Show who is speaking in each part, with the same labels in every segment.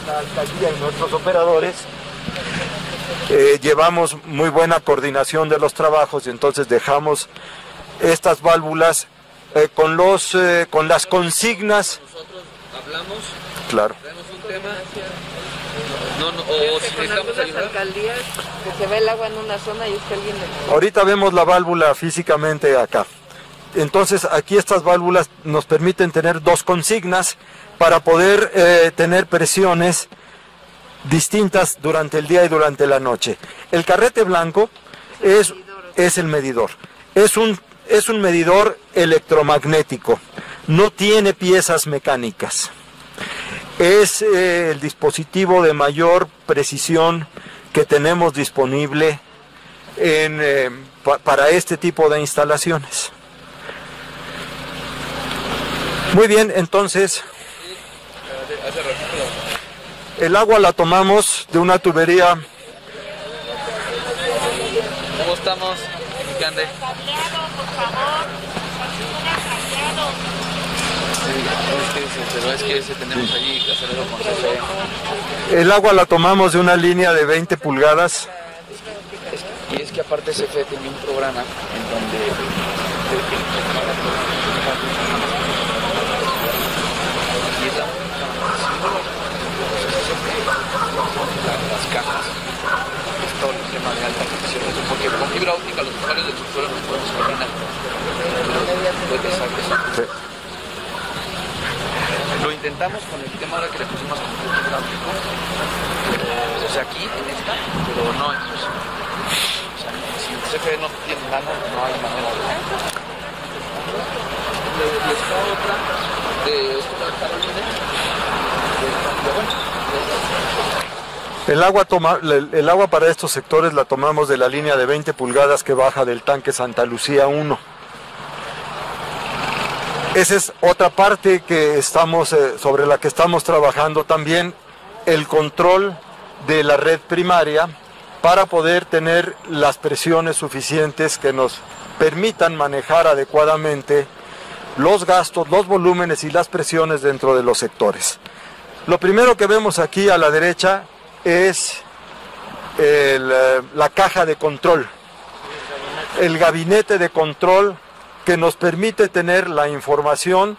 Speaker 1: la alcaldía y nuestros operadores llevamos muy buena coordinación de los trabajos y entonces dejamos estas válvulas con las consignas.
Speaker 2: Nosotros hablamos,
Speaker 1: claro.
Speaker 2: tenemos un tema, o si
Speaker 3: con
Speaker 2: necesitamos
Speaker 3: algunas
Speaker 2: ayudar.
Speaker 3: alcaldías que se ve el agua en una zona y es que alguien...
Speaker 1: Ahorita vemos la válvula físicamente acá. Entonces aquí estas válvulas nos permiten tener dos consignas para poder tener presiones distintas durante el día y durante la noche. El carrete blanco es el medidor. Es un medidor electromagnético. No tiene piezas mecánicas. Es el dispositivo de mayor precisión que tenemos disponible para este tipo de instalaciones. Muy bien, entonces el agua la tomamos de una tubería.
Speaker 2: ¿Cómo estamos? ¿Qué ande? Pero es que tenemos allí que hacer algo con CFE.
Speaker 1: El agua la tomamos de una línea de 20 pulgadas.
Speaker 2: Y es que aparte CFE tenía un programa en donde las cajas, todo el tema de alta tensión, porque con fibra óptica los usuarios del subsuelo nos podemos coordinar.
Speaker 1: Sí.
Speaker 2: Lo intentamos con el tema ahora que le pusimos concreto hidráulico, o sea aquí en esta, pero no en eso. O sea, si el CFE no tiene nada, no hay manera de... Y está otra de esto de Carolina,
Speaker 1: El agua para estos sectores la tomamos de la línea de 20 pulgadas que baja del tanque Santa Lucía 1. Esa es otra parte que sobre la que estamos trabajando también, el control de la red primaria para poder tener las presiones suficientes que nos permitan manejar adecuadamente los gastos, los volúmenes y las presiones dentro de los sectores. Lo primero que vemos aquí a la derecha es la caja de control, el gabinete de control que nos permite tener la información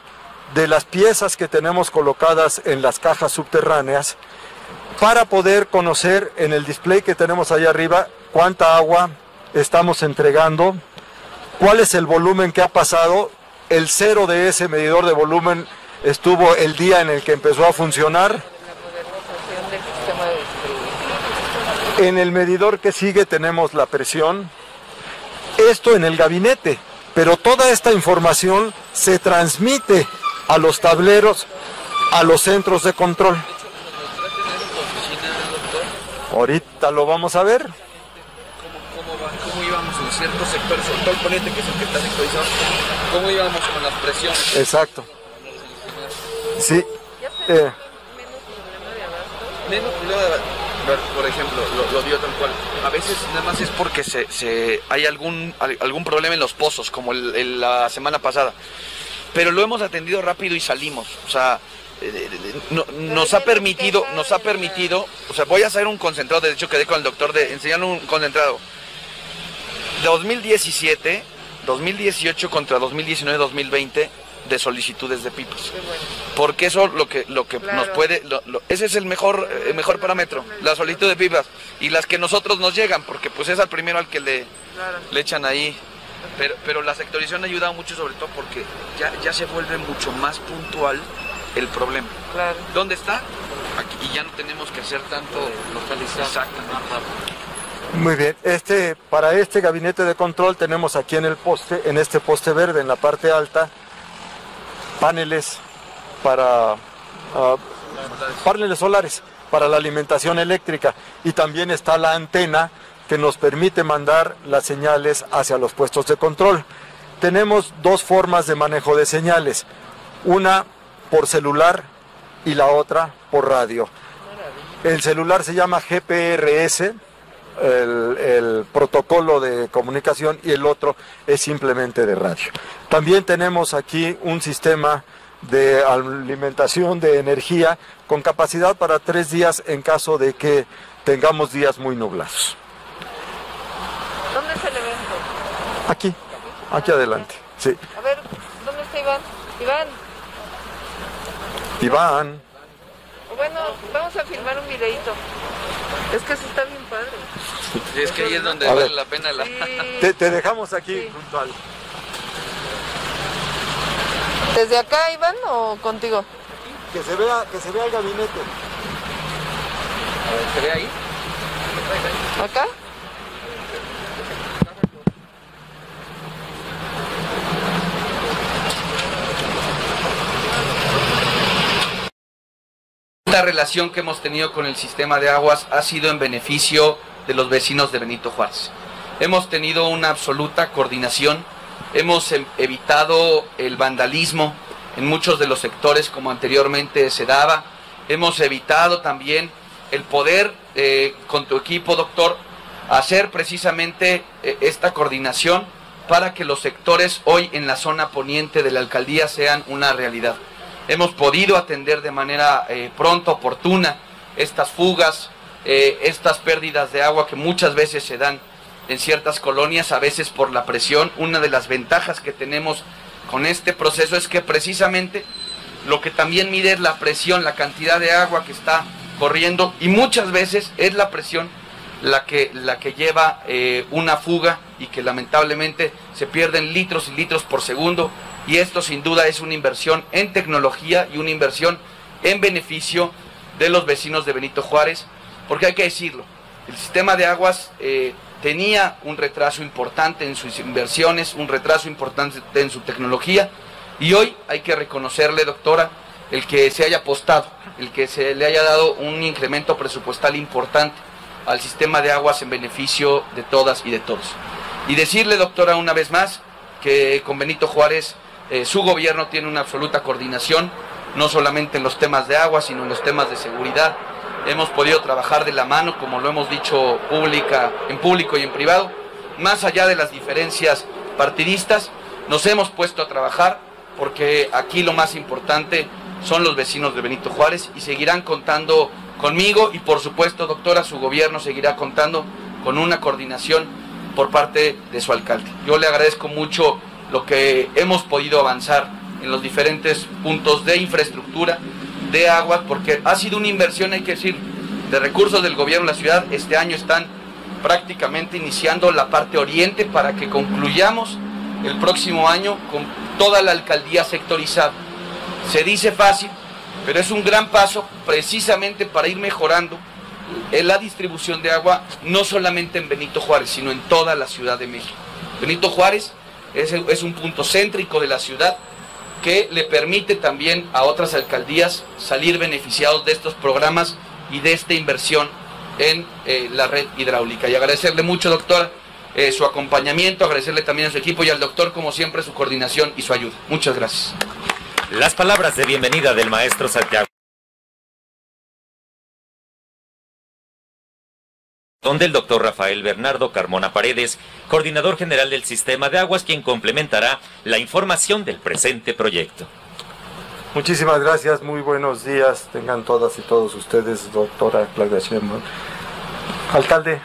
Speaker 1: de las piezas que tenemos colocadas en las cajas subterráneas para poder conocer en el display que tenemos ahí arriba cuánta agua estamos entregando, cuál es el volumen que ha pasado. El cero de ese medidor de volumen estuvo el día en el que empezó a funcionar. En el medidor que sigue tenemos la presión. Esto en el gabinete, pero toda esta información se transmite a los tableros, a los centros de control. Ahorita lo vamos a ver.
Speaker 2: ¿Cómo íbamos en ciertos sectores, sobre todo el poniente, que es el que está sectorizado? ¿Cómo íbamos con las presiones?
Speaker 1: Exacto. Sí.
Speaker 2: Menos problema de abasto. Por ejemplo, lo dio tal cual. A veces nada más es porque hay algún problema en los pozos, como la semana pasada. Pero lo hemos atendido rápido y salimos. O sea, nos ha permitido, o sea, voy a hacer un concentrado. De hecho, quedé con el doctor de enseñarle un concentrado. 2017, 2018 contra 2019, 2020 de solicitudes de pipas. Porque eso lo que claro, nos puede, ese es el mejor parámetro, la solicitud de pipas y las que nosotros nos llegan, porque pues es al primero al que le echan ahí. Pero la sectorización ayuda mucho, sobre todo porque ya se vuelve mucho más puntual el problema.
Speaker 3: Claro.
Speaker 2: ¿Dónde está? Aquí, y ya no tenemos que hacer tanto localizar. Exactamente.
Speaker 1: Muy bien, para este gabinete de control tenemos aquí en este poste verde, en la parte alta, paneles paneles solares para la alimentación eléctrica, y también está la antena que nos permite mandar las señales hacia los puestos de control. Tenemos dos formas de manejo de señales, una por celular y la otra por radio. El celular se llama GPRS, el protocolo de comunicación, y el otro es simplemente de radio. También tenemos aquí un sistema de alimentación de energía con capacidad para 3 días en caso de que tengamos días muy nublados.
Speaker 3: ¿Dónde es el evento?
Speaker 1: Aquí adelante. Sí.
Speaker 3: A ver, ¿dónde está Iván?
Speaker 1: Iván.
Speaker 3: Bueno, vamos a filmar un videito. Es que eso está bien padre.
Speaker 2: Y es que ahí es donde
Speaker 1: A
Speaker 2: vale
Speaker 1: ver.
Speaker 2: la pena la...
Speaker 3: Sí.
Speaker 1: Te dejamos aquí
Speaker 3: Sí.
Speaker 1: junto al...
Speaker 3: ¿Desde acá, Iván, o contigo?
Speaker 1: Que se vea el gabinete.
Speaker 2: ¿Se ve ahí?
Speaker 3: ¿Acá?
Speaker 2: La relación que hemos tenido con el sistema de aguas ha sido en beneficio de los vecinos de Benito Juárez. Hemos tenido una absoluta coordinación, hemos evitado el vandalismo en muchos de los sectores como anteriormente se daba, hemos evitado también el poder, con tu equipo, doctor, hacer precisamente esta coordinación para que los sectores hoy en la zona poniente de la alcaldía sean una realidad. Hemos podido atender de manera pronta, oportuna, estas fugas, estas pérdidas de agua que muchas veces se dan en ciertas colonias, a veces por la presión. Una de las ventajas que tenemos con este proceso es que precisamente lo que también mide es la presión, la cantidad de agua que está corriendo, y muchas veces es la presión la que lleva una fuga y que lamentablemente se pierden litros y litros por segundo. Y esto sin duda es una inversión en tecnología y una inversión en beneficio de los vecinos de Benito Juárez, porque hay que decirlo, el sistema de aguas tenía un retraso importante en sus inversiones, un retraso importante en su tecnología, y hoy hay que reconocerle, doctora, el que se haya apostado, el que se le haya dado un incremento presupuestal importante al sistema de aguas en beneficio de todas y de todos. Y decirle, doctora, una vez más, que con Benito Juárez su gobierno tiene una absoluta coordinación, no solamente en los temas de agua, sino en los temas de seguridad. Hemos podido trabajar de la mano, como lo hemos dicho en público y en privado, más allá de las diferencias partidistas. Nos hemos puesto a trabajar porque aquí lo más importante son los vecinos de Benito Juárez, y seguirán contando conmigo, y por supuesto, doctora, su gobierno seguirá contando con una coordinación por parte de su alcalde. Yo le agradezco mucho lo que hemos podido avanzar en los diferentes puntos de infraestructura, de agua, porque ha sido una inversión, hay que decir, de recursos del gobierno de la ciudad. Este año están prácticamente iniciando la parte oriente para que concluyamos el próximo año con toda la alcaldía sectorizada. Se dice fácil, pero es un gran paso precisamente para ir mejorando la distribución de agua, no solamente en Benito Juárez, sino en toda la Ciudad de México. Benito Juárez es un punto céntrico de la ciudad que le permite también a otras alcaldías salir beneficiados de estos programas y de esta inversión en la red hidráulica. Y agradecerle mucho, doctora, su acompañamiento, agradecerle también a su equipo y al doctor, como siempre, su coordinación y su ayuda. Muchas gracias.
Speaker 4: Las palabras de bienvenida del maestro Santiago, donde el doctor Rafael Bernardo Carmona Paredes, coordinador general del Sistema de Aguas, quien complementará la información del presente proyecto.
Speaker 1: Muchísimas gracias, muy buenos días, tengan todas y todos ustedes, doctora Claudia Sheinbaum. Alcalde,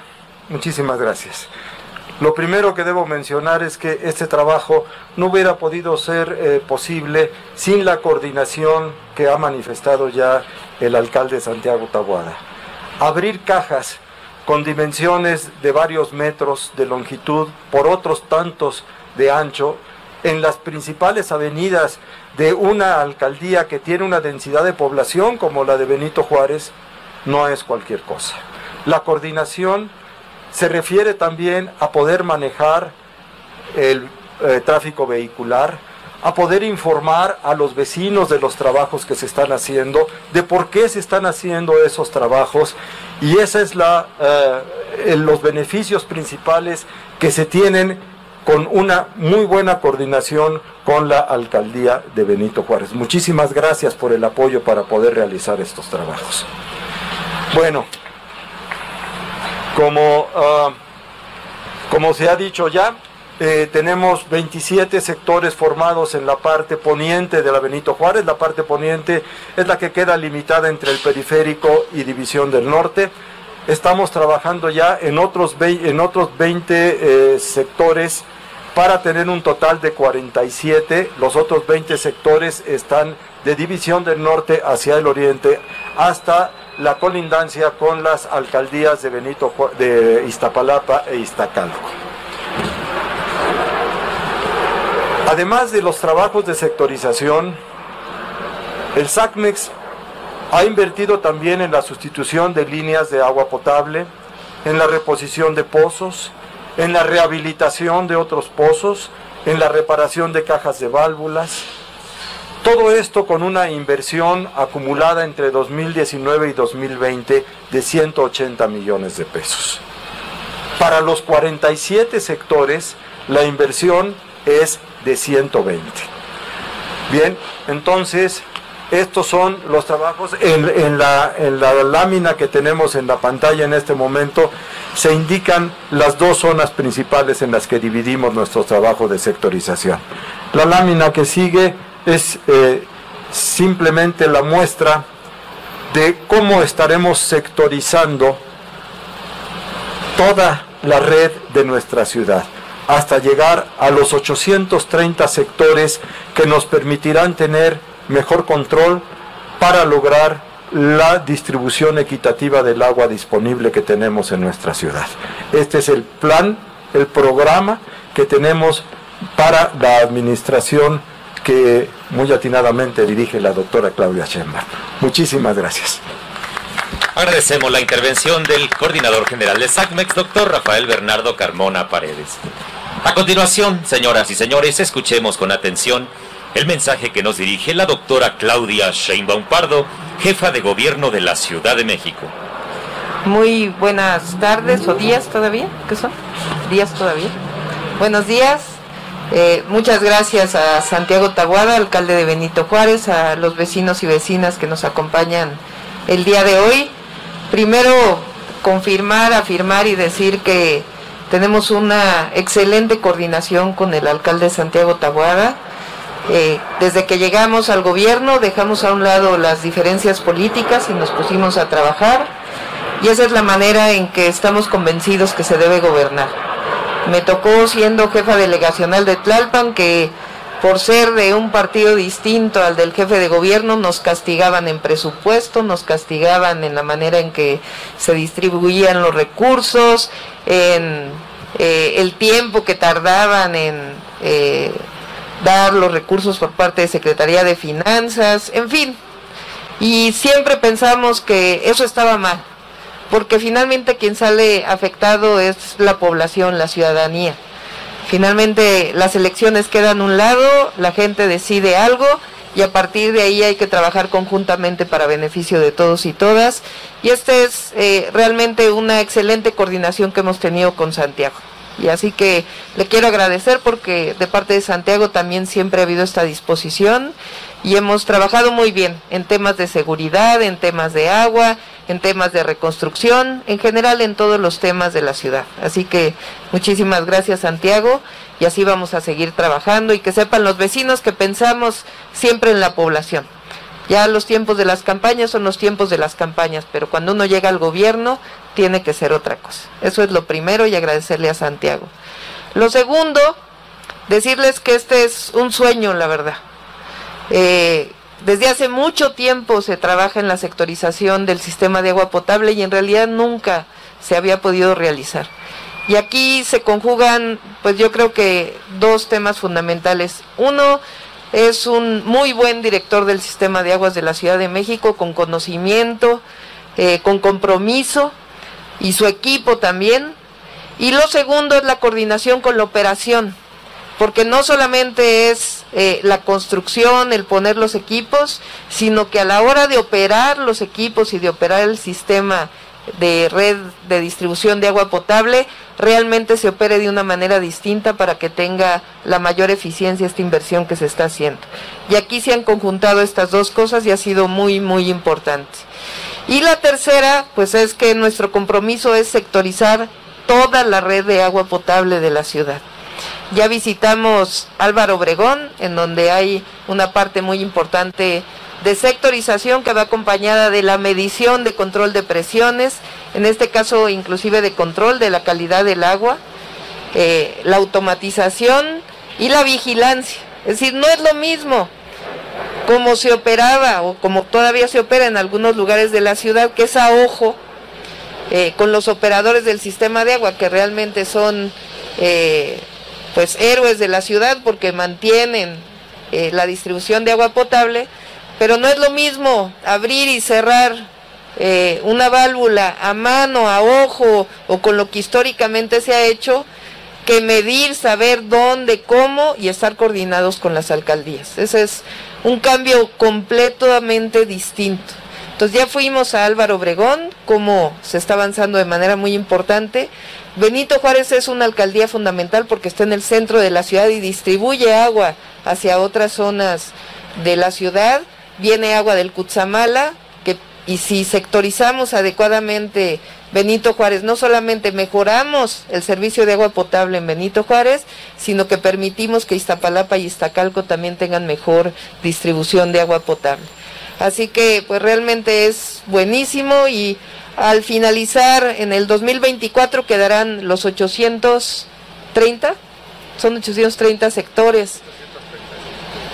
Speaker 1: muchísimas gracias. Lo primero que debo mencionar es que este trabajo no hubiera podido ser posible sin la coordinación que ha manifestado ya el alcalde Santiago Taboada. Abrir cajas con dimensiones de varios metros de longitud por otros tantos de ancho en las principales avenidas de una alcaldía que tiene una densidad de población como la de Benito Juárez no es cualquier cosa. La coordinación se refiere también a poder manejar el tráfico vehicular, a poder informar a los vecinos de los trabajos que se están haciendo, de por qué se están haciendo esos trabajos, y esa es los beneficios principales que se tienen con una muy buena coordinación con la alcaldía de Benito Juárez. Muchísimas gracias por el apoyo para poder realizar estos trabajos. Bueno, como se ha dicho ya, tenemos 27 sectores formados en la parte poniente de la Benito Juárez. La parte poniente es la que queda limitada entre el periférico y División del Norte. Estamos trabajando ya en otros 20 sectores para tener un total de 47. Los otros 20 sectores están de División del Norte hacia el oriente hasta la colindancia con las alcaldías de Iztapalapa e Iztacalco. Además de los trabajos de sectorización, el SACMEX ha invertido también en la sustitución de líneas de agua potable, en la reposición de pozos, en la rehabilitación de otros pozos, en la reparación de cajas de válvulas. Todo esto con una inversión acumulada entre 2019 y 2020 de 180 millones de pesos. Para los 47 sectores, la inversión es de 120. Bien, entonces, estos son los trabajos. En la lámina que tenemos en la pantalla en este momento, se indican las dos zonas principales en las que dividimos nuestro trabajo de sectorización. La lámina que sigue es simplemente la muestra de cómo estaremos sectorizando toda la red de nuestra ciudad, hasta llegar a los 830 sectores que nos permitirán tener mejor control para lograr la distribución equitativa del agua disponible que tenemos en nuestra ciudad. Este es el plan, el programa que tenemos para la administración que muy atinadamente dirige la doctora Claudia Sheinbaum. Muchísimas gracias.
Speaker 4: Agradecemos la intervención del coordinador general de SACMEX, doctor Rafael Bernardo Carmona Paredes. A continuación, señoras y señores, escuchemos con atención el mensaje que nos dirige la doctora Claudia Sheinbaum Pardo, jefa de gobierno de la Ciudad de México.
Speaker 3: Muy buenas tardes, o días todavía, ¿qué son? Días todavía. Buenos días, muchas gracias a Santiago Taboada, alcalde de Benito Juárez, a los vecinos y vecinas que nos acompañan el día de hoy. Primero, afirmar y decir que tenemos una excelente coordinación con el alcalde Santiago Taboada. Desde que llegamos al gobierno dejamos a un lado las diferencias políticas y nos pusimos a trabajar, y esa es la manera en que estamos convencidos que se debe gobernar. Me tocó, siendo jefa delegacional de Tlalpan, que por ser de un partido distinto al del jefe de gobierno nos castigaban en presupuesto, nos castigaban en la manera en que se distribuían los recursos, en el tiempo que tardaban en dar los recursos por parte de Secretaría de Finanzas, en fin. Y siempre pensamos que eso estaba mal, porque finalmente quien sale afectado es la población, la ciudadanía. Finalmente las elecciones quedan a un lado, la gente decide algo y a partir de ahí hay que trabajar conjuntamente para beneficio de todos y todas. Y esta es realmente una excelente coordinación que hemos tenido con Santiago. Y así que le quiero agradecer porque de parte de Santiago también siempre ha habido esta disposición y hemos trabajado muy bien en temas de seguridad, en temas de agua, en temas de reconstrucción, en general en todos los temas de la ciudad. Así que muchísimas gracias, Santiago, y así vamos a seguir trabajando, y que sepan los vecinos que pensamos siempre en la población. Ya los tiempos de las campañas son los tiempos de las campañas, pero cuando uno llega al gobierno tiene que ser otra cosa. Eso es lo primero, y agradecerle a Santiago. Lo segundo, decirles que este es un sueño, la verdad. Desde hace mucho tiempo se trabaja en la sectorización del sistema de agua potable y en realidad nunca se había podido realizar. Y aquí se conjugan, pues yo creo que dos temas fundamentales. Uno, es un muy buen director del sistema de aguas de la Ciudad de México, con conocimiento, con compromiso, y su equipo también. Y lo segundo es la coordinación con la operación, porque no solamente es la construcción, el poner los equipos, sino que a la hora de operar los equipos y de operar el sistema de red de distribución de agua potable, realmente se opere de una manera distinta para que tenga la mayor eficiencia esta inversión que se está haciendo. Y aquí se han conjuntado estas dos cosas y ha sido muy, muy importante. Y la tercera, pues es que nuestro compromiso es sectorizar toda la red de agua potable de la ciudad. Ya visitamos Álvaro Obregón, en donde hay una parte muy importante de sectorización que va acompañada de la medición de control de presiones, en este caso inclusive de control de la calidad del agua, la automatización y la vigilancia. Es decir, no es lo mismo como se operaba o como todavía se opera en algunos lugares de la ciudad, que es a ojo, con los operadores del sistema de agua, que realmente son pues héroes de la ciudad porque mantienen la distribución de agua potable, pero no es lo mismo abrir y cerrar una válvula a mano, a ojo o con lo que históricamente se ha hecho, que medir, saber dónde, cómo y estar coordinados con las alcaldías. Ese es un cambio completamente distinto. Entonces ya fuimos a Álvaro Obregón, cómo se está avanzando de manera muy importante. Benito Juárez es una alcaldía fundamental porque está en el centro de la ciudad y distribuye agua hacia otras zonas de la ciudad. Viene agua del Cutzamala, y si sectorizamos adecuadamente Benito Juárez, no solamente mejoramos el servicio de agua potable en Benito Juárez, sino que permitimos que Iztapalapa y Iztacalco también tengan mejor distribución de agua potable. Así que pues realmente es buenísimo, y al finalizar en el 2024 quedarán los 830, son 830 sectores.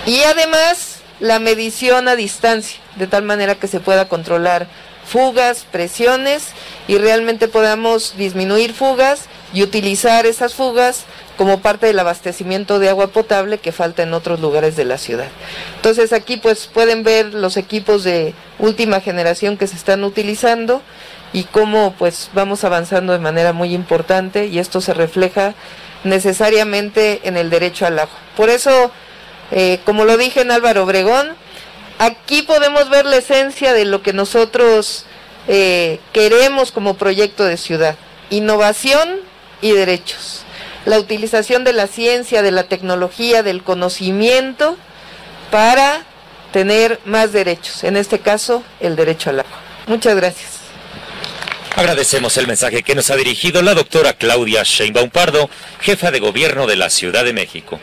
Speaker 3: Y además la medición a distancia, de tal manera que se pueda controlar fugas, presiones, y realmente podamos disminuir fugas y utilizar esas fugas como parte del abastecimiento de agua potable que falta en otros lugares de la ciudad. Entonces aquí pues pueden ver los equipos de última generación que se están utilizando y cómo pues vamos avanzando de manera muy importante, y esto se refleja necesariamente en el derecho al agua. Por eso, como lo dije en Álvaro Obregón, aquí podemos ver la esencia de lo que nosotros queremos como proyecto de ciudad: innovación y derechos. La utilización de la ciencia, de la tecnología, del conocimiento para tener más derechos, en este caso el derecho al agua. Muchas gracias.
Speaker 4: Agradecemos el mensaje que nos ha dirigido la doctora Claudia Sheinbaum Pardo, jefa de gobierno de la Ciudad de México.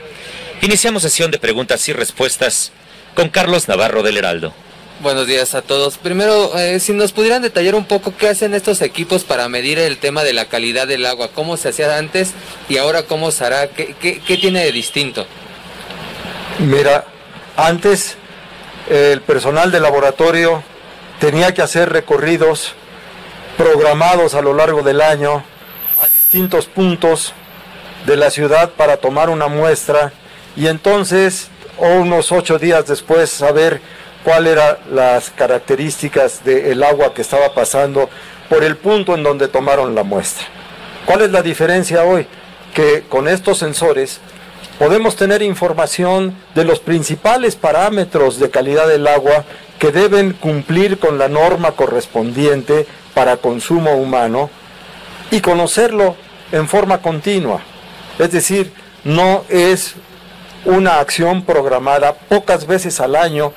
Speaker 4: Iniciamos sesión de preguntas y respuestas con Carlos Navarro del Heraldo.
Speaker 5: Buenos días a todos. Primero, si nos pudieran detallar un poco qué hacen estos equipos para medir el tema de la calidad del agua, cómo se hacía antes y ahora cómo se hará, qué tiene de distinto.
Speaker 1: Mira, antes el personal de laboratorio tenía que hacer recorridos programados a lo largo del año a distintos puntos de la ciudad para tomar una muestra, y entonces unos 8 días después saber cuáles eran las características del agua que estaba pasando por el punto en donde tomaron la muestra. ¿Cuál es la diferencia hoy? Que con estos sensores podemos tener información de los principales parámetros de calidad del agua que deben cumplir con la norma correspondiente para consumo humano y conocerlo en forma continua. Es decir, no es una acción programada pocas veces al año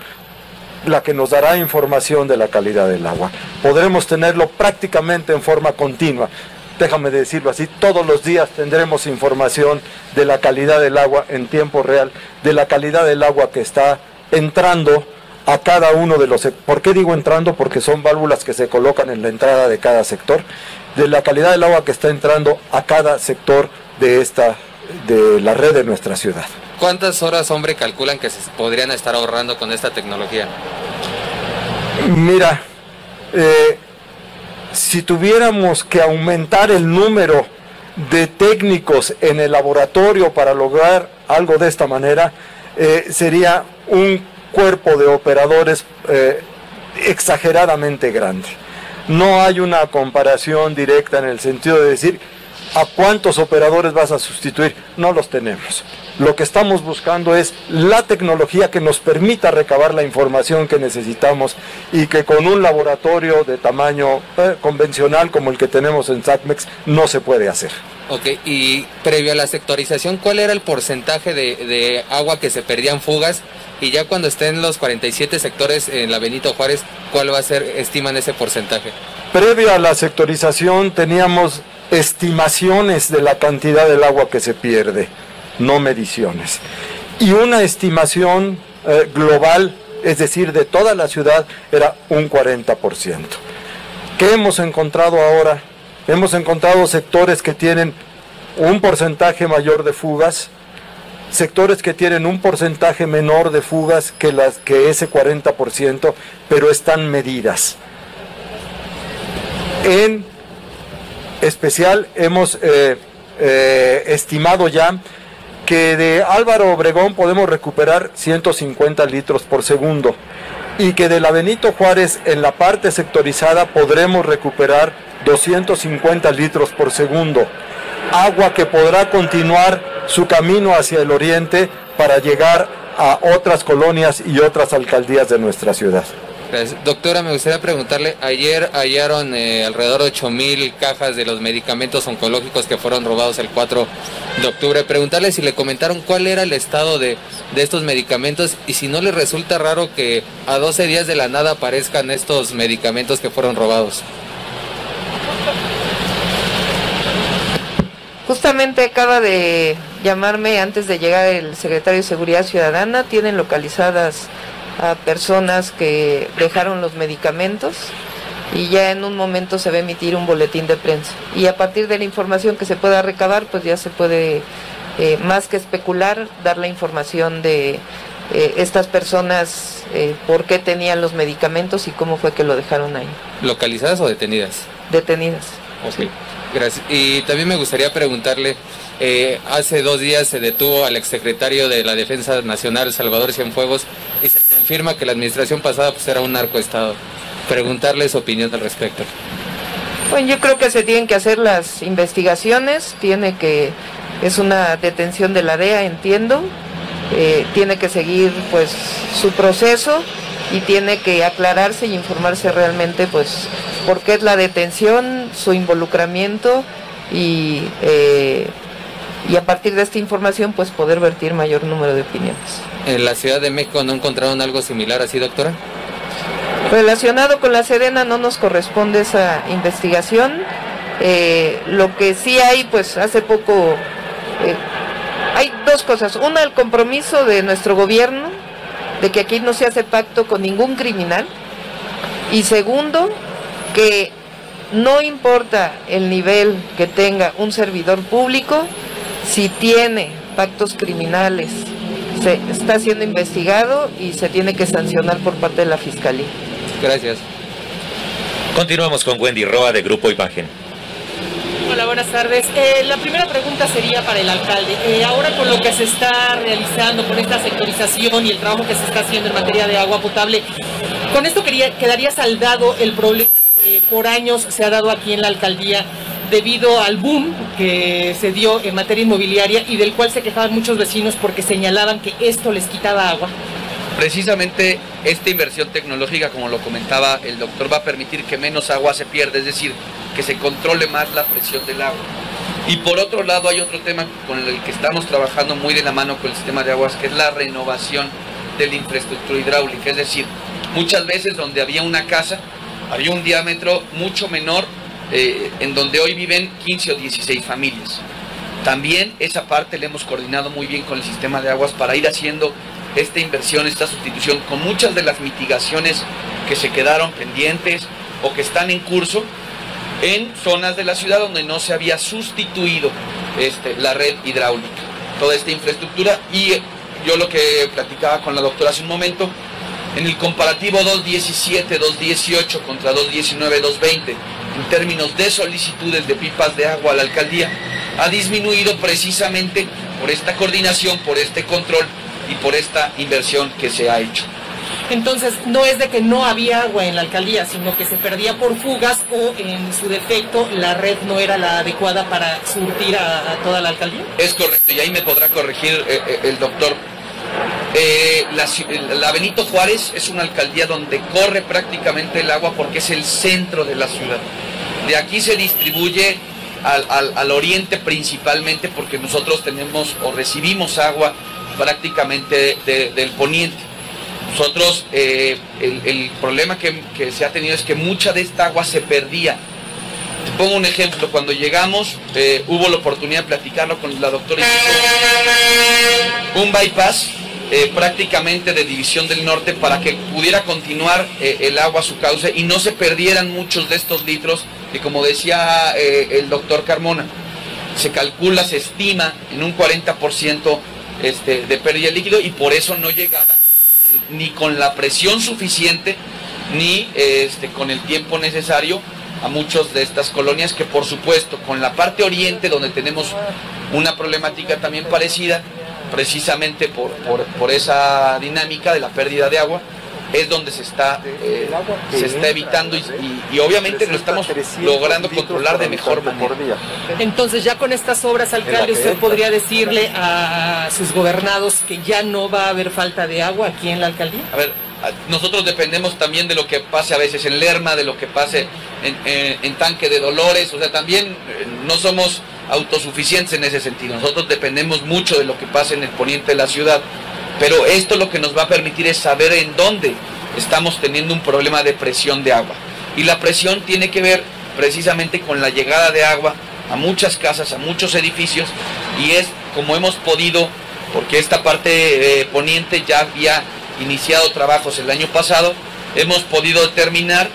Speaker 1: la que nos dará información de la calidad del agua. Podremos tenerlo prácticamente en forma continua. Déjame decirlo así, todos los días tendremos información de la calidad del agua en tiempo real, de la calidad del agua que está entrando a cada uno de los... ¿Por qué digo entrando? Porque son válvulas que se colocan en la entrada de cada sector, de la calidad del agua que está entrando a cada sector de la red de nuestra ciudad.
Speaker 5: ¿Cuántas horas, hombre, calculan que se podrían estar ahorrando con esta tecnología?
Speaker 1: Mira, si tuviéramos que aumentar el número de técnicos en el laboratorio para lograr algo de esta manera, sería un cuerpo de operadores exageradamente grande. No hay una comparación directa en el sentido de decir ¿a cuántos operadores vas a sustituir? No los tenemos. Lo que estamos buscando es la tecnología que nos permita recabar la información que necesitamos y que con un laboratorio de tamaño convencional como el que tenemos en SACMEX no se puede hacer.
Speaker 5: Ok, y previo a la sectorización, ¿cuál era el porcentaje de agua que se perdía en fugas? Y ya cuando estén los 47 sectores en la Benito Juárez, ¿cuál va a ser, estiman ese porcentaje?
Speaker 1: Previo a la sectorización teníamos estimaciones de la cantidad del agua que se pierde. no mediciones. Y una estimación global, es decir, de toda la ciudad, era un 40%. ¿Qué hemos encontrado ahora? Hemos encontrado sectores que tienen un porcentaje mayor de fugas, sectores que tienen un porcentaje menor de fugas que ese 40%, pero están medidas. En especial hemos estimado ya que de Álvaro Obregón podemos recuperar 150 litros por segundo y que de la Benito Juárez en la parte sectorizada podremos recuperar 250 litros por segundo. Agua que podrá continuar su camino hacia el oriente para llegar a otras colonias y otras alcaldías de nuestra ciudad.
Speaker 5: Gracias. Doctora, me gustaría preguntarle, ayer hallaron alrededor de 8,000 cajas de los medicamentos oncológicos que fueron robados el 4 de octubre. Preguntarle si le comentaron cuál era el estado de estos medicamentos y si no le resulta raro que a 12 días de la nada aparezcan estos medicamentos que fueron robados.
Speaker 3: Justamente acaba de llamarme antes de llegar el secretario de Seguridad Ciudadana. Tienen localizadas a personas que dejaron los medicamentos y ya en un momento se va a emitir un boletín de prensa. Y a partir de la información que se pueda recabar, pues ya se puede, más que especular, dar la información de estas personas, por qué tenían los medicamentos y cómo fue que lo dejaron ahí.
Speaker 5: ¿Localizadas o detenidas?
Speaker 3: Detenidas.
Speaker 5: Ok.
Speaker 3: Sí.
Speaker 5: Gracias. Y también me gustaría preguntarle, hace 2 días se detuvo al exsecretario de la Defensa Nacional, Salvador Cienfuegos, y se confirma que la administración pasada pues era un narcoestado. Preguntarle su opinión al respecto.
Speaker 3: Bueno, yo creo que se tienen que hacer las investigaciones, es una detención de la DEA, entiendo, tiene que seguir pues su proceso y tiene que aclararse y informarse realmente pues por qué es la detención, su involucramiento y a partir de esta información pues poder vertir mayor número de opiniones.
Speaker 5: ¿En la Ciudad de México no encontraron algo similar así, doctora?
Speaker 3: Relacionado con la Sedena no nos corresponde esa investigación. Lo que sí hay, pues hace poco, hay 2 cosas. Una, el compromiso de nuestro gobierno de que aquí no se hace pacto con ningún criminal. Y segundo, que no importa el nivel que tenga un servidor público, si tiene pactos criminales, se está siendo investigado y se tiene que sancionar por parte de la Fiscalía.
Speaker 5: Gracias.
Speaker 4: Continuamos con Wendy Roa de Grupo Imagen.
Speaker 6: Hola, buenas tardes. La primera pregunta sería para el alcalde. Ahora con lo que se está realizando, con esta sectorización y el trabajo que se está haciendo en materia de agua potable, ¿con esto quedaría saldado el problema que por años se ha dado aquí en la alcaldía debido al boom que se dio en materia inmobiliaria y del cual se quejaban muchos vecinos porque señalaban que esto les quitaba agua?
Speaker 2: Precisamente esta inversión tecnológica, como lo comentaba el doctor, va a permitir que menos agua se pierda, es decir, que se controle más la presión del agua. Y por otro lado hay otro tema con el que estamos trabajando muy de la mano con el sistema de aguas, que es la renovación de la infraestructura hidráulica. Es decir, muchas veces donde había una casa, había un diámetro mucho menor, en donde hoy viven 15 o 16 familias. También esa parte la hemos coordinado muy bien con el sistema de aguas para ir haciendo esta inversión, esta sustitución, con muchas de las mitigaciones que se quedaron pendientes o que están en curso en zonas de la ciudad donde no se había sustituido la red hidráulica, toda esta infraestructura. Y yo lo que platicaba con la doctora hace un momento, en el comparativo 2017-2018 contra 2019-2020, en términos de solicitudes de pipas de agua a la alcaldía, ha disminuido precisamente por esta coordinación, por este control y por esta inversión que se ha hecho.
Speaker 6: Entonces, no es de que no había agua en la alcaldía, sino que se perdía por fugas o, en su defecto, la red no era la adecuada para surtir a toda la alcaldía.
Speaker 2: Es correcto, y ahí me podrá corregir el doctor. La Benito Juárez es una alcaldía donde corre prácticamente el agua porque es el centro de la ciudad. De aquí se distribuye al oriente principalmente, porque nosotros tenemos o recibimos agua prácticamente del poniente. Nosotros, el problema que se ha tenido es que mucha de esta agua se perdía Te pongo un ejemplo, cuando llegamos hubo la oportunidad de platicarlo con la doctora, un bypass prácticamente de División del Norte para que pudiera continuar el agua a su cauce y no se perdieran muchos de estos litros que, como decía el doctor Carmona, se calcula, se estima en un 40% de pérdida de líquido, y por eso no llegaba ni con la presión suficiente ni con el tiempo necesario a muchas de estas colonias, que por supuesto con la parte oriente, donde tenemos una problemática también parecida, precisamente por esa dinámica de la pérdida de agua, es donde se está evitando y obviamente lo estamos logrando controlar de mejor manera.
Speaker 6: Entonces, ya con estas obras, alcalde, usted podría decirle a sus gobernados que ya no va a haber falta de agua aquí en la alcaldía.
Speaker 2: A ver, nosotros dependemos también de lo que pase a veces en Lerma, de lo que pase en Tanque de Dolores, o sea, también no somos autosuficientes en ese sentido. Nosotros dependemos mucho de lo que pase en el poniente de la ciudad, pero esto lo que nos va a permitir es saber en dónde estamos teniendo un problema de presión de agua. Y la presión tiene que ver precisamente con la llegada de agua a muchas casas, a muchos edificios, y es como hemos podido, porque esta parte poniente ya había iniciado trabajos el año pasado, hemos podido determinar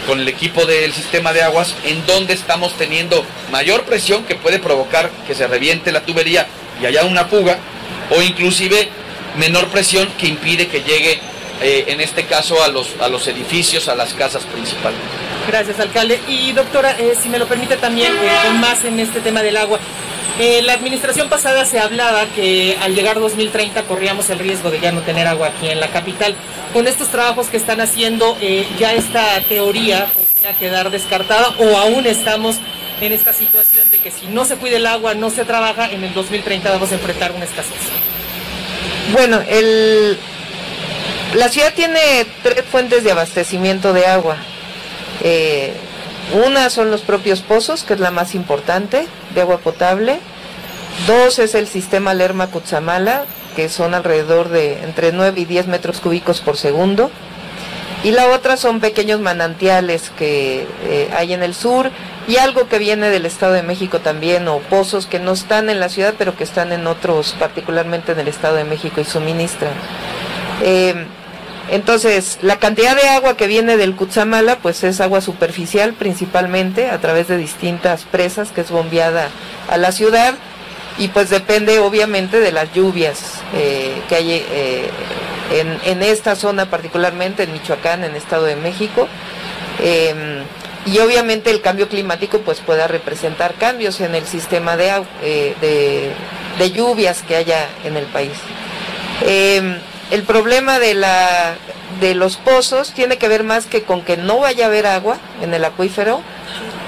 Speaker 2: con el equipo del sistema de aguas en dónde estamos teniendo mayor presión que puede provocar que se reviente la tubería y haya una fuga, o inclusive menor presión que impide que llegue en este caso a los edificios, a las casas principales.
Speaker 6: Gracias, alcalde. Y doctora, si me lo permite también, con más en este tema del agua. La administración pasada se hablaba que al llegar 2030 corríamos el riesgo de ya no tener agua aquí en la capital. Con estos trabajos que están haciendo, ya esta teoría podría quedar descartada, o aún estamos en esta situación de que si no se cuida el agua, no se trabaja, en el 2030 vamos a enfrentar una escasez.
Speaker 3: Bueno, la ciudad tiene 3 fuentes de abastecimiento de agua. Una son los propios pozos, que es la más importante, de agua potable. 2 es el sistema Lerma-Cutzamala, que son alrededor de entre 9 y 10 metros cúbicos por segundo. Y la otra son pequeños manantiales que hay en el sur, y algo que viene del Estado de México también, o pozos que no están en la ciudad, pero que están en otros, particularmente en el Estado de México, y suministran. Entonces, la cantidad de agua que viene del Cutzamala, pues es agua superficial principalmente, a través de distintas presas, que es bombeada a la ciudad, y pues depende obviamente de las lluvias que hay en esta zona, particularmente en Michoacán, en Estado de México, y obviamente el cambio climático pues pueda representar cambios en el sistema de lluvias que haya en el país. El problema de los pozos tiene que ver más que con que no vaya a haber agua en el acuífero,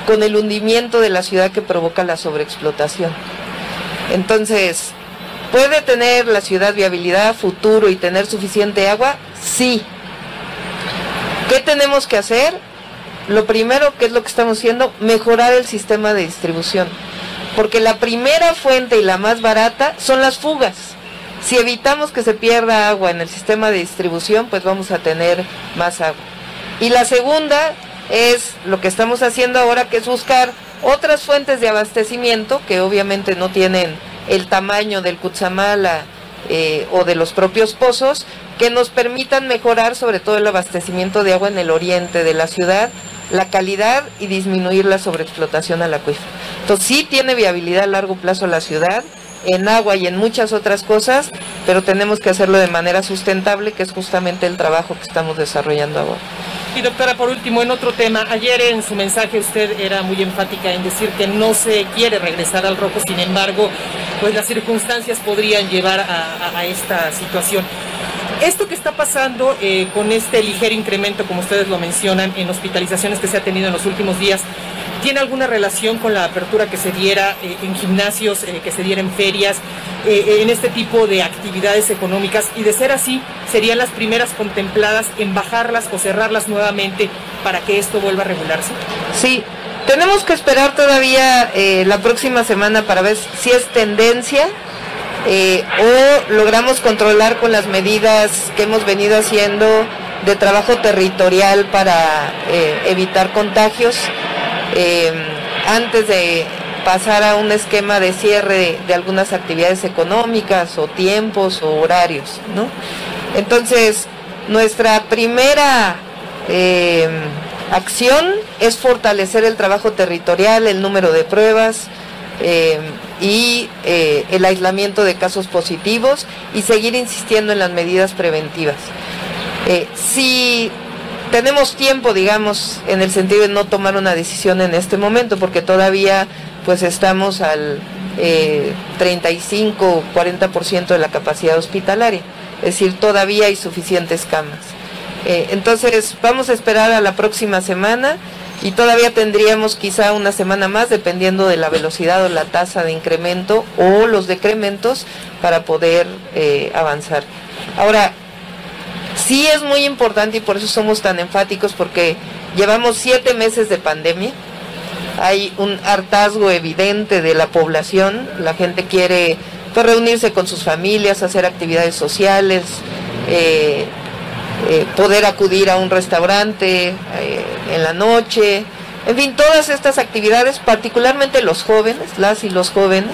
Speaker 3: con el hundimiento de la ciudad que provoca la sobreexplotación. Entonces, ¿puede tener la ciudad viabilidad, futuro y tener suficiente agua? Sí. ¿Qué tenemos que hacer? Lo primero, que es lo que estamos haciendo, mejorar el sistema de distribución. Porque la primera fuente y la más barata son las fugas. Si evitamos que se pierda agua en el sistema de distribución, pues vamos a tener más agua. Y la segunda es lo que estamos haciendo ahora, que es buscar otras fuentes de abastecimiento que obviamente no tienen el tamaño del Cutzamala o de los propios pozos, que nos permitan mejorar sobre todo el abastecimiento de agua en el oriente de la ciudad, la calidad y disminuir la sobreexplotación al acuífero. Entonces sí tiene viabilidad a largo plazo la ciudad, en agua y en muchas otras cosas, pero tenemos que hacerlo de manera sustentable, que es justamente el trabajo que estamos desarrollando ahora.
Speaker 6: Y doctora, por último, en otro tema, ayer en su mensaje usted era muy enfática en decir que no se quiere regresar al rojo, sin embargo, pues las circunstancias podrían llevar a esta situación. Esto que está pasando con este ligero incremento, como ustedes lo mencionan, en hospitalizaciones que se ha tenido en los últimos días, ¿tiene alguna relación con la apertura que se diera en gimnasios, que se diera en ferias, en este tipo de actividades económicas? Y de ser así, ¿serían las primeras contempladas en bajarlas o cerrarlas nuevamente para que esto vuelva a regularse?
Speaker 3: Sí, tenemos que esperar todavía la próxima semana para ver si es tendencia o logramos controlar con las medidas que hemos venido haciendo de trabajo territorial para evitar contagios. antes de pasar a un esquema de cierre de algunas actividades económicas o tiempos o horarios, ¿no? Entonces, nuestra primera acción es fortalecer el trabajo territorial, el número de pruebas y el aislamiento de casos positivos y seguir insistiendo en las medidas preventivas. Si tenemos tiempo, digamos, en el sentido de no tomar una decisión en este momento, porque todavía pues estamos al 35-40% de la capacidad hospitalaria, es decir, todavía hay suficientes camas. Entonces vamos a esperar a la próxima semana y todavía tendríamos quizá una semana más, dependiendo de la velocidad o la tasa de incremento o los decrementos, para poder avanzar. Ahora, sí es muy importante, y por eso somos tan enfáticos, porque llevamos 7 meses de pandemia, hay un hartazgo evidente de la población, la gente quiere pues reunirse con sus familias, hacer actividades sociales, poder acudir a un restaurante en la noche, en fin, todas estas actividades, particularmente los jóvenes, las y los jóvenes,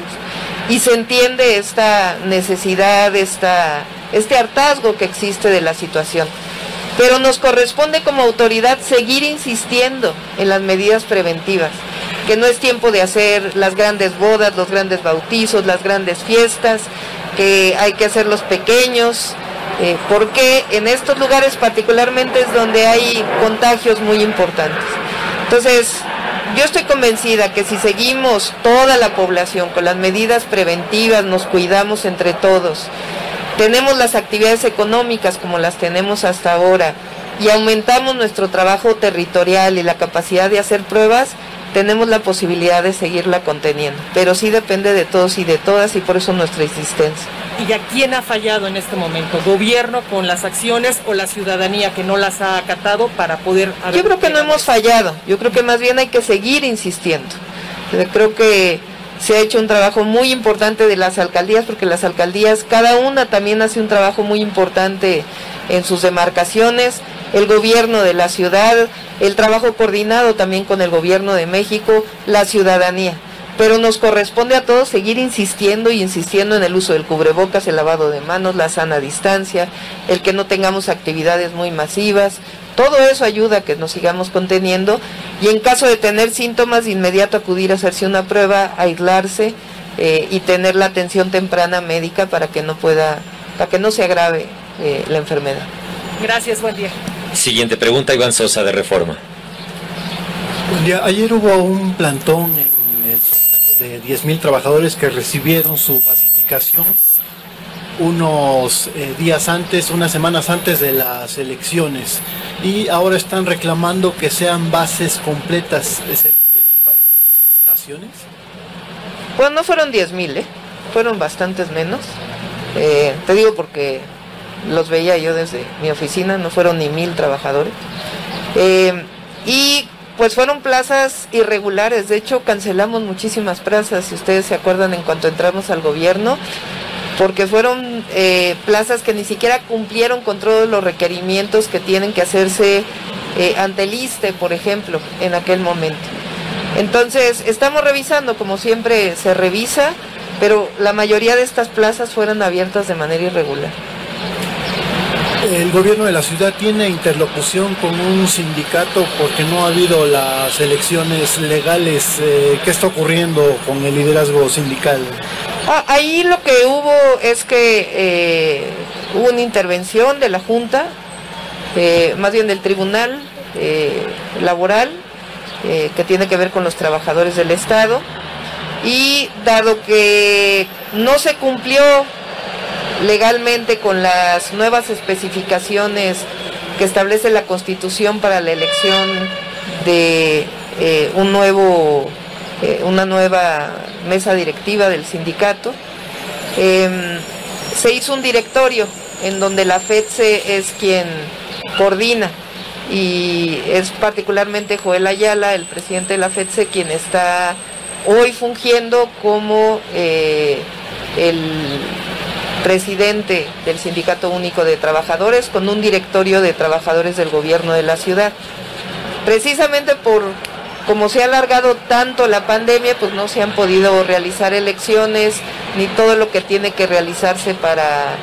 Speaker 3: y se entiende esta necesidad, este hartazgo que existe de la situación. Pero nos corresponde como autoridad seguir insistiendo en las medidas preventivas, que no es tiempo de hacer las grandes bodas, los grandes bautizos, las grandes fiestas, que hay que hacerlos pequeños, porque en estos lugares particularmente es donde hay contagios muy importantes. Entonces, yo estoy convencida que si seguimos toda la población con las medidas preventivas, nos cuidamos entre todos, tenemos las actividades económicas como las tenemos hasta ahora y aumentamos nuestro trabajo territorial y la capacidad de hacer pruebas, tenemos la posibilidad de seguirla conteniendo. Pero sí depende de todos y de todas, y por eso nuestra insistencia.
Speaker 6: ¿Y a quién ha fallado en este momento? ¿Gobierno con las acciones o la ciudadanía que no las ha acatado para poder...?
Speaker 3: Yo creo que no hemos fallado, yo creo que más bien hay que seguir insistiendo. Creo que se ha hecho un trabajo muy importante de las alcaldías, porque las alcaldías, cada una también hace un trabajo muy importante en sus demarcaciones, el gobierno de la ciudad, el trabajo coordinado también con el gobierno de México, la ciudadanía. Pero nos corresponde a todos seguir insistiendo y insistiendo en el uso del cubrebocas, el lavado de manos, la sana distancia, el que no tengamos actividades muy masivas. Todo eso ayuda a que nos sigamos conteniendo y en caso de tener síntomas, de inmediato acudir a hacerse una prueba, aislarse y tener la atención temprana médica para que no se agrave la enfermedad.
Speaker 6: Gracias, buen día.
Speaker 4: Siguiente pregunta, Iván Sosa, de Reforma.
Speaker 7: Buen día. Ayer hubo un plantón de 10,000 trabajadores que recibieron su basificación unos días antes, unas semanas antes de las elecciones, y ahora están reclamando que sean bases completas. ¿Se les pueden pagar bonificaciones?
Speaker 3: Pues no fueron 10,000, fueron bastantes menos. Te digo porque los veía yo desde mi oficina, no fueron ni 1,000 trabajadores. Y pues fueron plazas irregulares, de hecho cancelamos muchísimas plazas, si ustedes se acuerdan, en cuanto entramos al gobierno, porque fueron plazas que ni siquiera cumplieron con todos los requerimientos que tienen que hacerse ante el ISSSTE, por ejemplo, en aquel momento. Entonces, estamos revisando, como siempre se revisa, pero la mayoría de estas plazas fueron abiertas de manera irregular.
Speaker 7: El gobierno de la ciudad tiene interlocución con un sindicato porque no ha habido las elecciones legales. ¿Qué está ocurriendo con el liderazgo sindical?
Speaker 3: Ahí lo que hubo es que hubo una intervención de la Junta, más bien del Tribunal Laboral, que tiene que ver con los trabajadores del Estado, y dado que no se cumplió legalmente con las nuevas especificaciones que establece la Constitución para la elección de una nueva mesa directiva del sindicato, se hizo un directorio en donde la FETSE es quien coordina, y es particularmente Joel Ayala, el presidente de la FETSE, quien está hoy fungiendo como el presidente del Sindicato Único de Trabajadores, con un directorio de trabajadores del gobierno de la ciudad, precisamente por como se ha alargado tanto la pandemia, pues no se han podido realizar elecciones, ni todo lo que tiene que realizarse para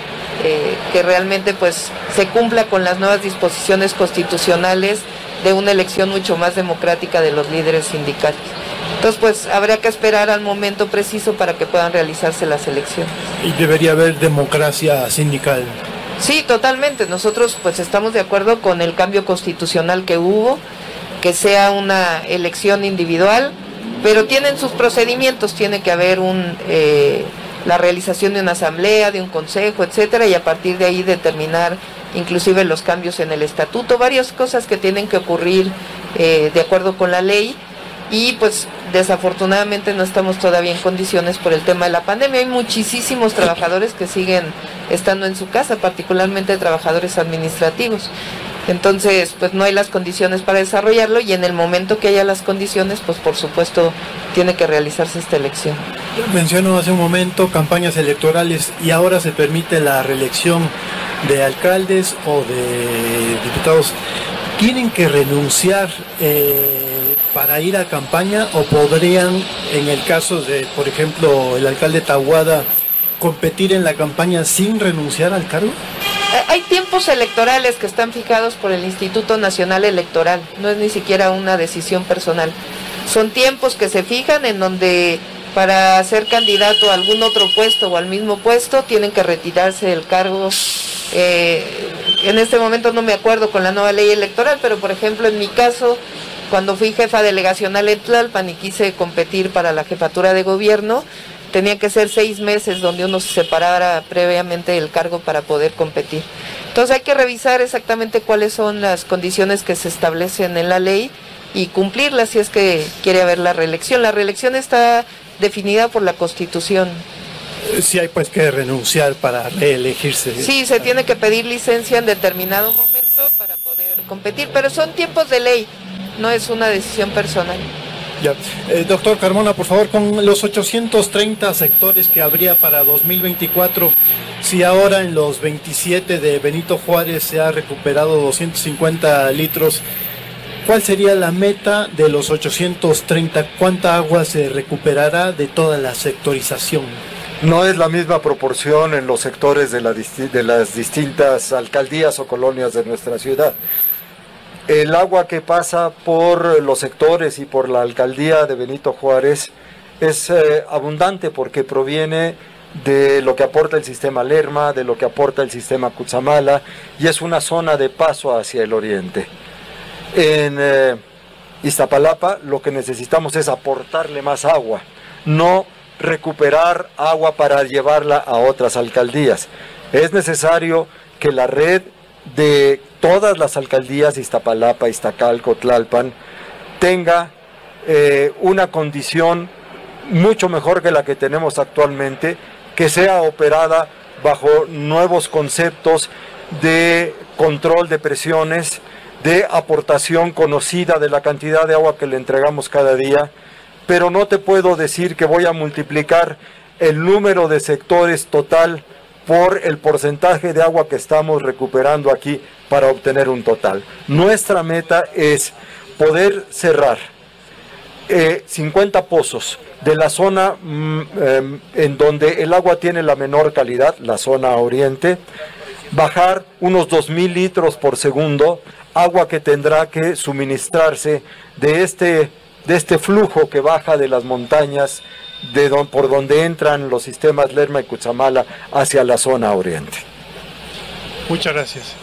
Speaker 3: que realmente pues se cumpla con las nuevas disposiciones constitucionales de una elección mucho más democrática de los líderes sindicales. Entonces pues habrá que esperar al momento preciso para que puedan realizarse las elecciones.
Speaker 7: Y debería haber democracia sindical.
Speaker 3: Sí, totalmente. Nosotros pues estamos de acuerdo con el cambio constitucional que hubo, que sea una elección individual, pero tienen sus procedimientos, tiene que haber la realización de una asamblea, de un consejo, etcétera, y a partir de ahí determinar inclusive los cambios en el estatuto, varias cosas que tienen que ocurrir de acuerdo con la ley, y pues desafortunadamente no estamos todavía en condiciones por el tema de la pandemia. Hay muchísimos trabajadores que siguen estando en su casa, particularmente trabajadores administrativos. Entonces, pues no hay las condiciones para desarrollarlo, y en el momento que haya las condiciones, pues por supuesto tiene que realizarse esta elección.
Speaker 7: Mencionó hace un momento campañas electorales, y ahora se permite la reelección de alcaldes o de diputados. ¿Tienen que renunciar para ir a campaña, o podrían, en el caso de, por ejemplo, el alcalde Taboada, competir en la campaña sin renunciar al cargo?
Speaker 3: Hay tiempos electorales que están fijados por el Instituto Nacional Electoral, no es ni siquiera una decisión personal. Son tiempos que se fijan en donde para ser candidato a algún otro puesto o al mismo puesto tienen que retirarse del cargo. En este momento no me acuerdo con la nueva ley electoral, pero por ejemplo en mi caso, cuando fui jefa delegacional en Tlalpan y quise competir para la jefatura de gobierno, tenía que ser 6 meses donde uno se separara previamente del cargo para poder competir. Entonces hay que revisar exactamente cuáles son las condiciones que se establecen en la ley y cumplirlas si es que quiere haber la reelección. La reelección está definida por la Constitución.
Speaker 7: Sí, hay pues que renunciar para reelegirse.
Speaker 3: Sí, se tiene que pedir licencia en determinado momento para poder competir, pero son tiempos de ley, no es una decisión personal.
Speaker 7: Ya. Doctor Carmona, por favor, con los 830 sectores que habría para 2024, si ahora en los 27 de Benito Juárez se ha recuperado 250 litros, ¿cuál sería la meta de los 830? ¿Cuánta agua se recuperará de toda la sectorización?
Speaker 1: No es la misma proporción en los sectores de las distintas alcaldías o colonias de nuestra ciudad. El agua que pasa por los sectores y por la alcaldía de Benito Juárez es abundante porque proviene de lo que aporta el sistema Lerma, de lo que aporta el sistema Cutzamala, y es una zona de paso hacia el oriente. En Iztapalapa lo que necesitamos es aportarle más agua, no recuperar agua para llevarla a otras alcaldías. Es necesario que la red de todas las alcaldías, Iztapalapa, Iztacalco, Tlalpan, tenga una condición mucho mejor que la que tenemos actualmente, que sea operada bajo nuevos conceptos de control de presiones, de aportación conocida de la cantidad de agua que le entregamos cada día, pero no te puedo decir que voy a multiplicar el número de sectores total por el porcentaje de agua que estamos recuperando aquí para obtener un total. Nuestra meta es poder cerrar 50 pozos de la zona en donde el agua tiene la menor calidad, la zona oriente, bajar unos 2.000 litros por segundo, agua que tendrá que suministrarse de este flujo que baja de las montañas por donde entran los sistemas Lerma y Cutzamala hacia la zona oriente.
Speaker 7: Muchas gracias.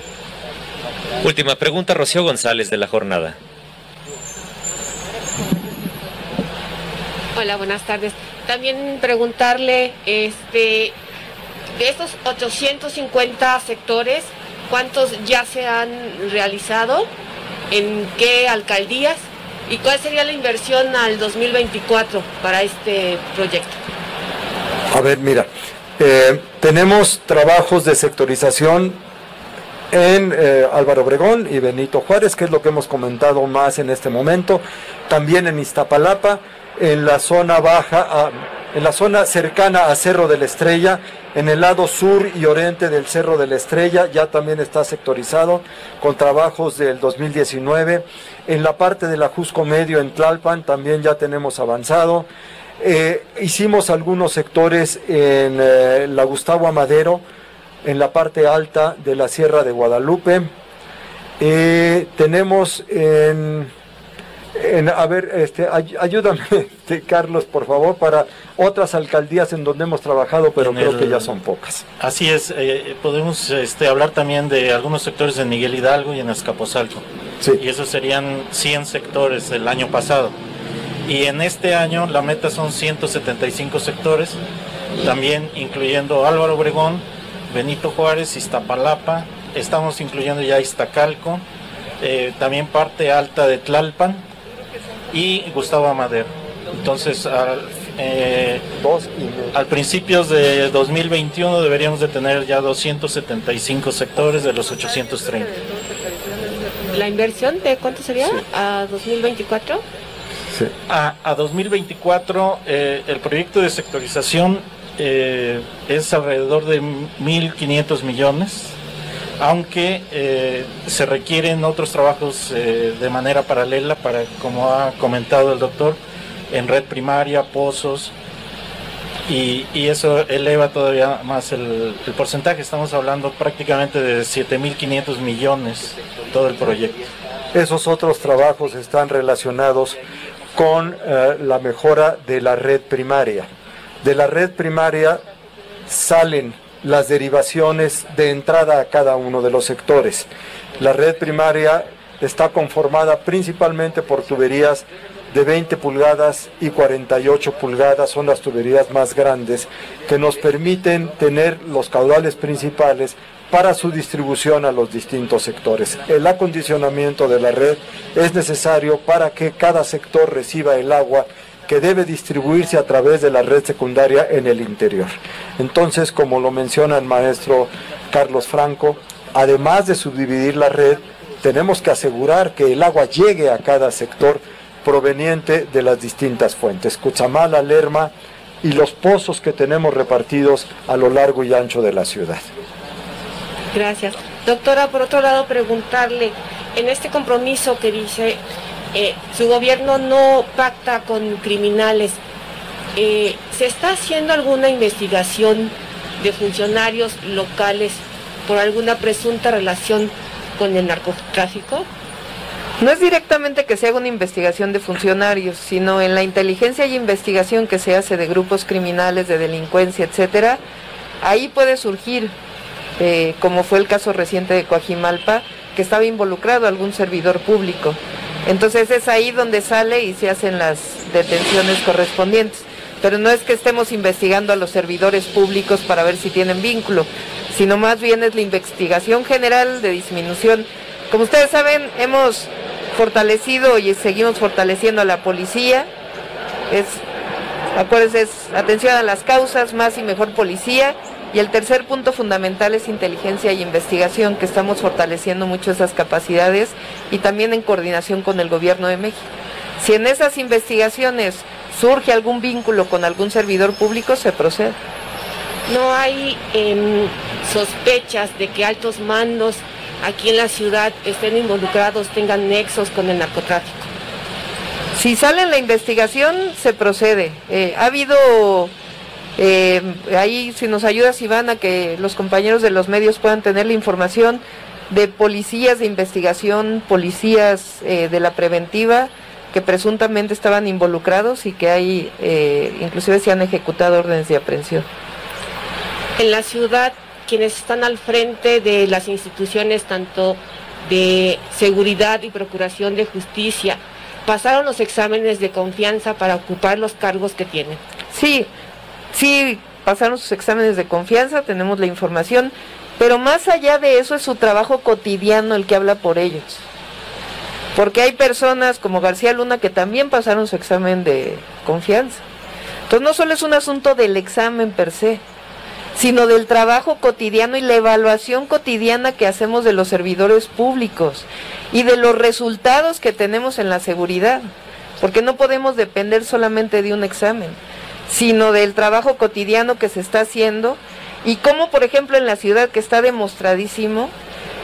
Speaker 4: Última pregunta, Rocío González, de La Jornada.
Speaker 8: Hola, buenas tardes. También preguntarle, de estos 850 sectores, ¿cuántos ya se han realizado? ¿En qué alcaldías? ¿Y cuál sería la inversión al 2024 para este proyecto?
Speaker 1: A ver, mira, tenemos trabajos de sectorización en Álvaro Obregón y Benito Juárez, que es lo que hemos comentado más en este momento. También en Iztapalapa, en la zona baja, en la zona cercana a Cerro de la Estrella, en el lado sur y oriente del Cerro de la Estrella, ya también está sectorizado con trabajos del 2019. En la parte del Ajusco Medio en Tlalpan también ya tenemos avanzado. Hicimos algunos sectores en la Gustavo Amadero, en la parte alta de la Sierra de Guadalupe. Tenemos ayúdame, Carlos, por favor, para otras alcaldías en donde hemos trabajado, pero creo que ya son pocas.
Speaker 9: Así es, podemos hablar también de algunos sectores en Miguel Hidalgo y en Azcapotzalco.
Speaker 1: Sí.
Speaker 9: Y esos serían 100 sectores el año pasado. Y en este año la meta son 175 sectores, también incluyendo Álvaro Obregón, Benito Juárez, Iztapalapa, estamos incluyendo ya Iztacalco, también parte alta de Tlalpan y Gustavo Amadero. Entonces, al principios de 2021 deberíamos de tener ya 275 sectores de los 830.
Speaker 8: ¿La inversión de cuánto sería a 2024?
Speaker 1: Sí.
Speaker 9: A 2024 el proyecto de sectorización es alrededor de 1.500 millones, aunque se requieren otros trabajos de manera paralela para, como ha comentado el doctor, en red primaria, pozos, y eso eleva todavía más el porcentaje. Estamos hablando prácticamente de 7.500 millones todo el proyecto.
Speaker 1: Esos otros trabajos están relacionados con la mejora de la red primaria. De la red primaria salen las derivaciones de entrada a cada uno de los sectores. La red primaria está conformada principalmente por tuberías de 20 pulgadas y 48 pulgadas, son las tuberías más grandes que nos permiten tener los caudales principales para su distribución a los distintos sectores. El acondicionamiento de la red es necesario para que cada sector reciba el agua que debe distribuirse a través de la red secundaria en el interior. Entonces, como lo menciona el maestro Carlos Franco, además de subdividir la red, tenemos que asegurar que el agua llegue a cada sector proveniente de las distintas fuentes, Cutzamala, Lerma y los pozos que tenemos repartidos a lo largo y ancho de la ciudad.
Speaker 8: Gracias. Doctora, por otro lado, preguntarle, en este compromiso que dice su gobierno no pacta con criminales, ¿se está haciendo alguna investigación de funcionarios locales por alguna presunta relación con el narcotráfico?
Speaker 3: No es directamente que se haga una investigación de funcionarios, sino en la inteligencia y investigación que se hace de grupos criminales, de delincuencia, etcétera, ahí puede surgir, como fue el caso reciente de Coajimalpa, que estaba involucrado algún servidor público. Entonces es ahí donde sale y se hacen las detenciones correspondientes. Pero no es que estemos investigando a los servidores públicos para ver si tienen vínculo, sino más bien es la investigación general de disminución. Como ustedes saben, hemos fortalecido y seguimos fortaleciendo a la policía. Acuérdense, es atención a las causas, más y mejor policía. Y el tercer punto fundamental es inteligencia y investigación, que estamos fortaleciendo mucho esas capacidades y también en coordinación con el Gobierno de México. Si en esas investigaciones surge algún vínculo con algún servidor público, se procede.
Speaker 8: ¿No hay sospechas de que altos mandos aquí en la ciudad estén involucrados, tengan nexos con el narcotráfico?
Speaker 3: Si sale en la investigación, se procede. Ha habido... ahí si nos ayudas, Iván, a que los compañeros de los medios puedan tener la información de policías de investigación, policías de la preventiva que presuntamente estaban involucrados y que hay, inclusive se han ejecutado órdenes de aprehensión.
Speaker 8: En la ciudad, quienes están al frente de las instituciones tanto de seguridad y procuración de justicia, ¿pasaron los exámenes de confianza para ocupar los cargos que tienen?
Speaker 3: Sí, pasaron sus exámenes de confianza, tenemos la información, pero más allá de eso es su trabajo cotidiano el que habla por ellos. Porque hay personas como García Luna que también pasaron su examen de confianza. Entonces no solo es un asunto del examen per se, sino del trabajo cotidiano y la evaluación cotidiana que hacemos de los servidores públicos y de los resultados que tenemos en la seguridad, porque no podemos depender solamente de un examen. sino del trabajo cotidiano que se está haciendo y cómo, por ejemplo, en la ciudad, que está demostradísimo,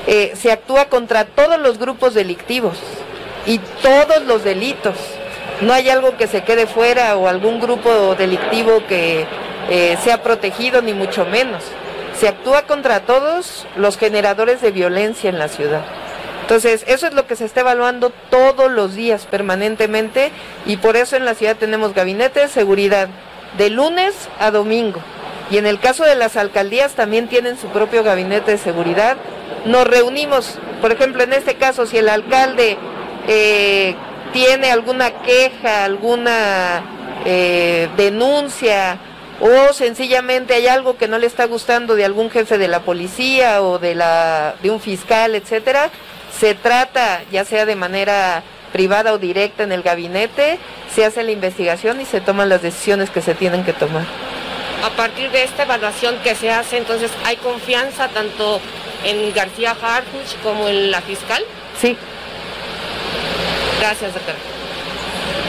Speaker 3: se actúa contra todos los grupos delictivos y todos los delitos. No hay algo que se quede fuera o algún grupo delictivo que sea protegido, ni mucho menos. Se actúa contra todos los generadores de violencia en la ciudad. Entonces, eso es lo que se está evaluando todos los días, permanentemente, y por eso en la ciudad tenemos gabinete de seguridad de lunes a domingo. Y en el caso de las alcaldías también tienen su propio gabinete de seguridad. Nos reunimos, por ejemplo, en este caso, si el alcalde tiene alguna queja, alguna denuncia, o sencillamente hay algo que no le está gustando de algún jefe de la policía o de un fiscal, etcétera, se trata, ya sea de manera privada o directa en el gabinete, se hace la investigación y se toman las decisiones que se tienen que tomar.
Speaker 8: A partir de esta evaluación que se hace, entonces, ¿hay confianza tanto en García Harfuch como en la fiscal?
Speaker 3: Sí.
Speaker 8: Gracias, doctora.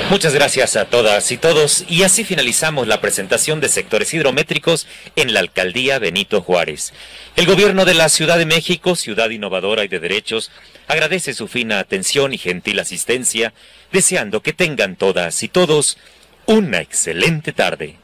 Speaker 4: Muchas gracias a todas y todos, y así finalizamos la presentación de sectores hidrométricos en la Alcaldía Benito Juárez. El Gobierno de la Ciudad de México, ciudad innovadora y de derechos, agradece su fina atención y gentil asistencia, deseando que tengan todas y todos una excelente tarde.